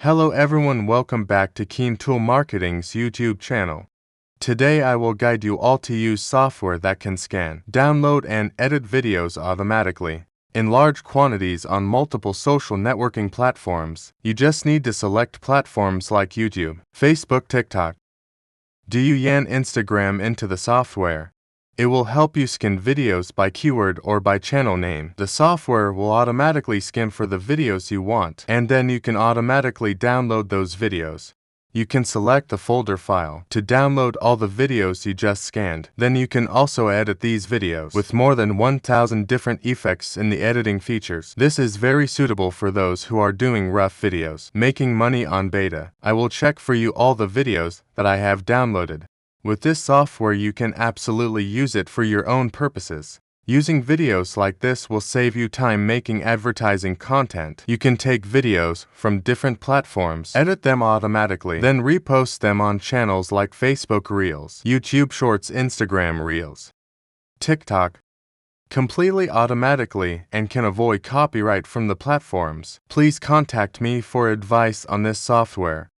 Hello everyone, welcome back to Kien Tool Marketing's YouTube channel. Today I will guide you all to use software that can scan, download and edit videos automatically in large quantities on multiple social networking platforms. You just need to select platforms like YouTube, Facebook, TikTok, Douyin, Instagram into the software. It will help you scan videos by keyword or by channel name. The software will automatically scan for the videos you want, and then you can automatically download those videos. You can select the folder file to download all the videos you just scanned. Then you can also edit these videos with more than 1,000 different effects in the editing features. This is very suitable for those who are doing rough videos, making money on beta. I will check for you all the videos that I have downloaded. With this software you can absolutely use it for your own purposes. Using videos like this will save you time making advertising content. You can take videos from different platforms, edit them automatically, then repost them on channels like Facebook Reels, YouTube Shorts, Instagram Reels, TikTok, completely automatically, and can avoid copyright from the platforms. Please contact me for advice on this software.